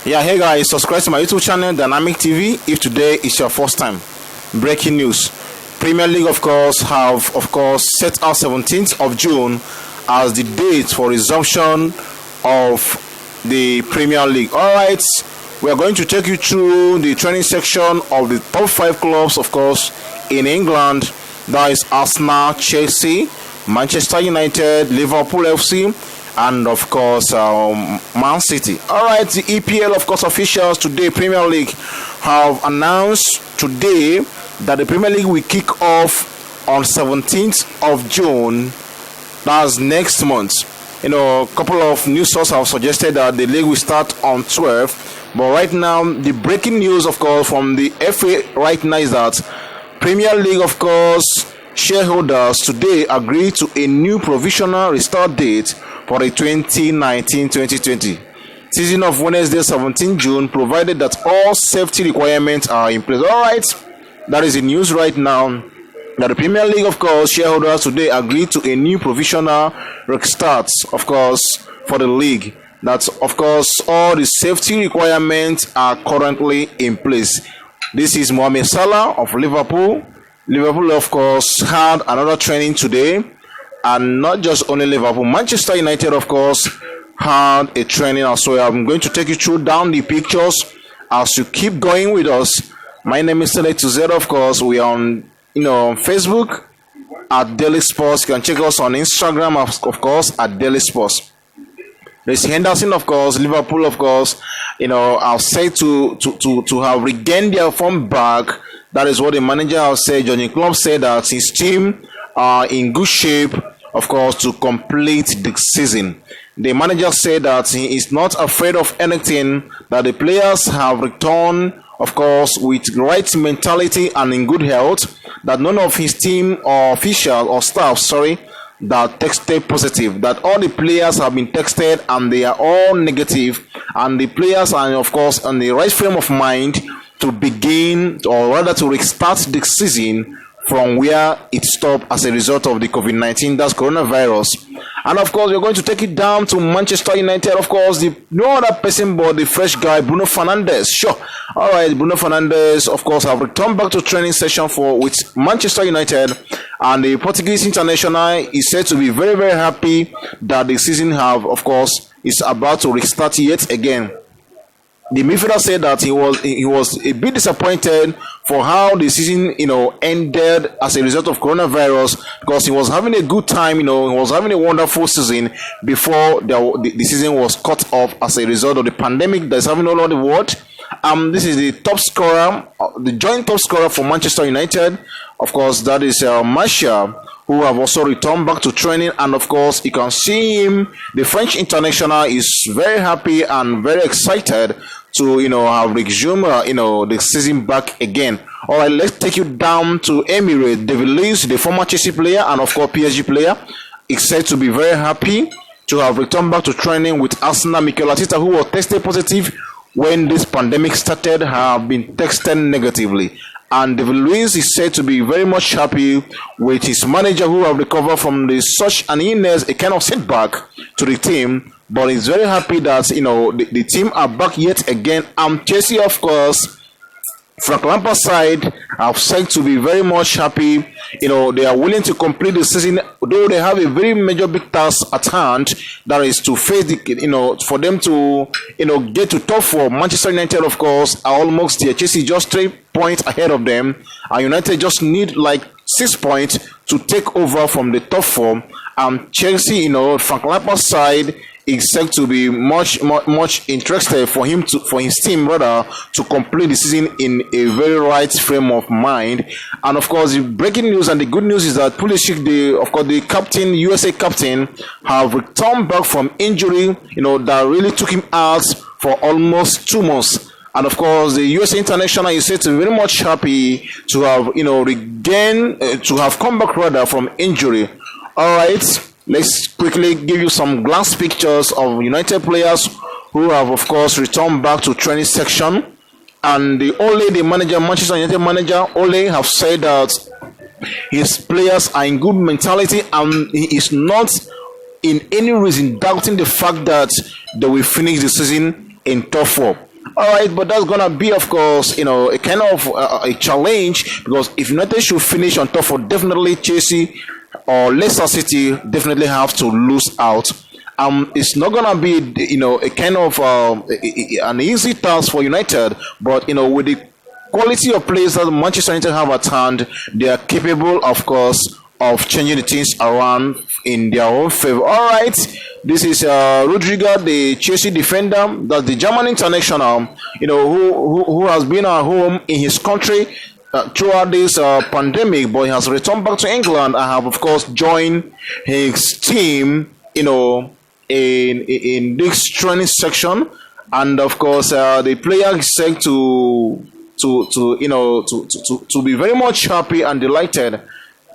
Yeah, hey guys, subscribe to my YouTube channel, Dynamic TV. If today is your first time, breaking news: Premier League, of course, have set out 17th of June as the date for resumption of the Premier League. All right, we are going to take you through the training section of the top 5 clubs, of course, in England. That is Arsenal, Chelsea, Manchester United, Liverpool FC, and of course Man City. All right, the EPL, of course, officials today, Premier League, have announced today that the Premier League will kick off on 17th of June. That's next month. You know, a couple of news sources have suggested that the league will start on 12th, but right now the breaking news, of course, from the FA right now is that Premier League, of course, shareholders today agreed to a new provisional restart date for the 2019-2020 season of Wednesday, 17 June, provided that all safety requirements are in place. All right, that is the news right now. That the Premier League, of course, shareholders today agreed to a new provisional restart, of course, for the league. That, of course, all the safety requirements are currently in place. This is Mohamed Salah of Liverpool. Liverpool, of course, had another training today. And not just only Liverpool, Manchester United, of course, had a training as well. I'm going to take you through down the pictures as you keep going with us. My name is Select to Z, of course. We are on, on Facebook at Daily Sports. You can check us on Instagram, of course, at Daily Sports. There's Henderson, of course, Liverpool, of course, are said to have regained their form back. That is what the manager has said. Johnny Klopp said that his team are in good shape, of course, to complete the season. The manager said that he is not afraid of anything, that the players have returned, of course, with the right mentality and in good health, that none of his team or official or staff, that tested positive, that all the players have been tested and they are all negative, and the players are, of course, on the right frame of mind to begin, or rather to restart the season from where it stopped as a result of the COVID-19, that's coronavirus. And of course, we're going to take it down to Manchester United. Of course, no other person but the fresh guy, Bruno Fernandes. Sure. All right, Bruno Fernandes, of course, have returned back to training session with Manchester United. And the Portuguese international is said to be very, very happy that the season is about to restart yet again. The midfielder said that he was a bit disappointed for how the season, ended as a result of coronavirus, because he was having a good time, he was having a wonderful season before the season was cut off as a result of the pandemic that's having all over the world. This is the top scorer, the joint top scorer for Manchester United. Of course, that is Martial, who have also returned back to training, and of course you can see him. The French international is very happy and very excited to have resumed the season back again. All right, let's take you down to Emirates. David Luiz, the former Chelsea player and of course PSG player, is said to be very happy to have returned back to training with Arsenal. Mikel Arteta, who was tested positive when this pandemic started, have been tested negatively. And David Luiz is said to be very much happy with his manager, who have recovered from such an illness, a kind of setback to the team. But he's very happy that the team are back yet again. Chelsea, of course, Frank Lampard's side have said to be very much happy. They are willing to complete the season, though they have a very major big task at hand. That is to face for them to get to top 4. Manchester United, of course, are almost there. Chelsea just 3 points ahead of them, and United just need like 6 points to take over from the top 4. Chelsea, Frank Lampard's side is said to be much interested for his team rather to complete the season in a very right frame of mind. And of course, the breaking news and the good news is that Pulisic, the captain, USA captain, have returned back from injury, that really took him out for almost 2 months. And of course, the USA international is said to be very much happy to have, to have come back rather from injury. All right. Let's quickly give you some glance pictures of United players who have, of course, returned back to training section. And the manager, Manchester United manager, Ole, have said that his players are in good mentality, and he is not in any reason doubting the fact that they will finish the season in top 4. All right, but that's gonna be, of course, a kind of a challenge, because if United should finish on top, for definitely Chelsea or Leicester City definitely have to lose out. It's not gonna be, a kind of an easy task for United, but with the quality of players that Manchester United have at hand, they are capable, of course, of changing the things around in their own favor. All right, this is Rodrigo, the Chelsea defender, that's the German international, who has been at home in his country throughout this pandemic, but he has returned back to England and have, of course, joined his team, in this training section, and of course, the player is said to be very much happy and delighted.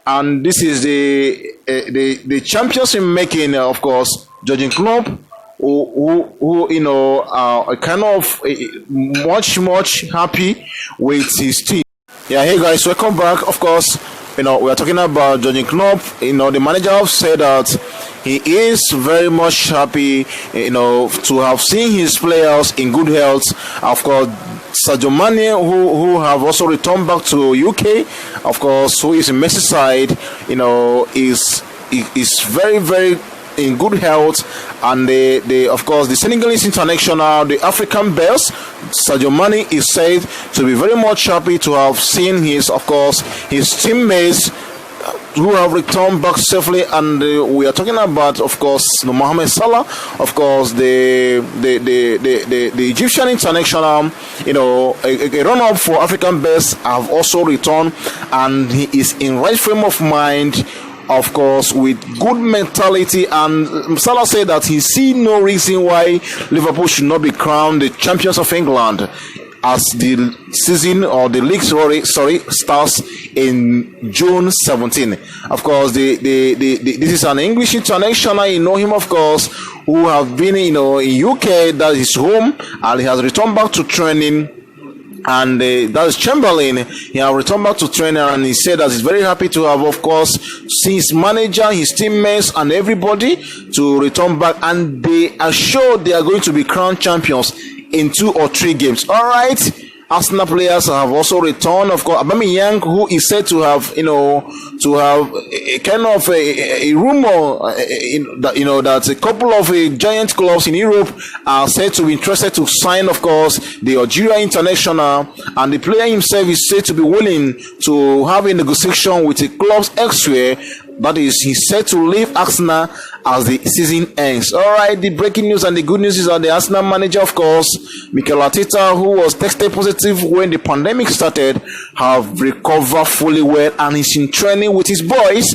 And this is the champions in making, of course, Jurgen Klopp, who are kind of much happy with his team. Yeah, hey guys, welcome back. Of course, we are talking about Jurgen Klopp. The manager have said that he is very much happy, to have seen his players in good health. Of course, Sadio Mane, who have also returned back to UK, of course, who is in Merseyside, is very in good health. And they of course, the Senegalese international, the African best, Sadio Mane, is said to be very much happy to have seen his teammates who have returned back safely. And we are talking about, of course, Mohamed Salah, of course, the Egyptian international, a run-up for African best, have also returned, and he is in right frame of mind, of course, with good mentality. And Salah said that he sees no reason why Liverpool should not be crowned the champions of England as the season, or the league starts in June 17. Of course, this is an English international. You know him, of course, who have been in UK, that is home, and he has returned back to training. And that is Chamberlain. He has returned back to training, and he said that he's very happy to have, of course, seen his manager, his teammates, and everybody to return back. And they are sure they are going to be crowned champions in 2 or 3 games. All right. Arsenal players have also returned. Of course, Aubameyang, who is said to have, a kind of a rumor, that a couple of giant clubs in Europe are said to be interested to sign, of course, the Algeria international, and the player himself is said to be willing to have a negotiation with the clubs elsewhere. That is, he's set to leave Arsenal as the season ends. All right, the breaking news and the good news is that the Arsenal manager, of course, Mikel Arteta, who was tested positive when the pandemic started, have recovered fully well and is in training with his boys.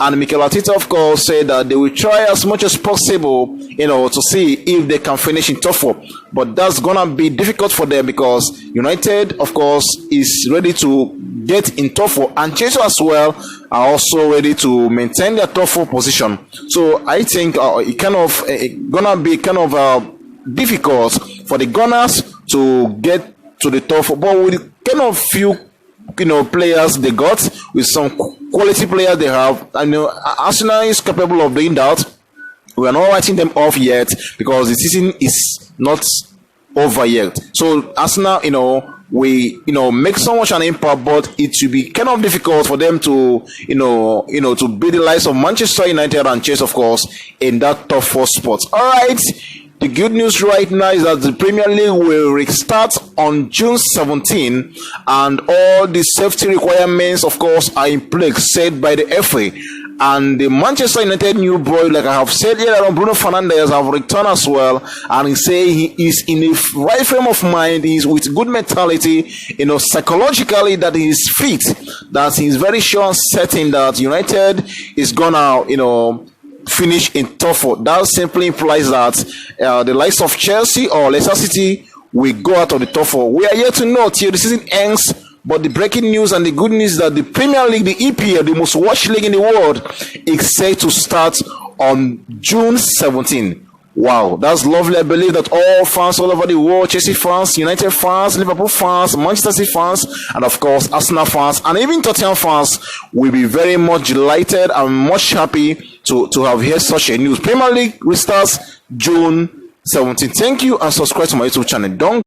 And Mikel Arteta, of course, said that they will try as much as possible, to see if they can finish in top 4. But that's gonna be difficult for them, because United, of course, is ready to get in top 4, and Chelsea as well are also ready to maintain their top 4 position. So I think it kind of gonna be kind of difficult for the Gunners to get to the top 4. But with kind of few players they got, with some quality players they have, I know Arsenal is capable of doing that. We are not writing them off yet, because the season is not over yet. So Arsenal, we make so much an impact, but it should be kind of difficult for them to to beat the likes of Manchester United and Chelsea, of course, in that top 4 spot. All right. The good news right now is that the Premier League will restart on June 17, and all the safety requirements, of course, are in place set by the FA. And the Manchester United new boy, like I have said earlier, Bruno Fernandes, have returned as well, and he say he is in a right frame of mind. He is with good mentality, psychologically, that he is fit, that he is very sure and certain that United is gonna, finish in top 4. That simply implies that the likes of Chelsea or Leicester City will go out of the top 4. We are yet to know till the season ends. But the breaking news and the good news is that the Premier League, the EPL, the most watched league in the world, is set to start on June 17. Wow, that's lovely. I believe that all fans all over the world, Chelsea fans, United fans, Liverpool fans, Manchester City fans, and of course Arsenal fans, and even Tottenham fans will be very much delighted and much happy to have heard such a news. Premier League restarts June 17. Thank you, and subscribe to my YouTube channel. Don't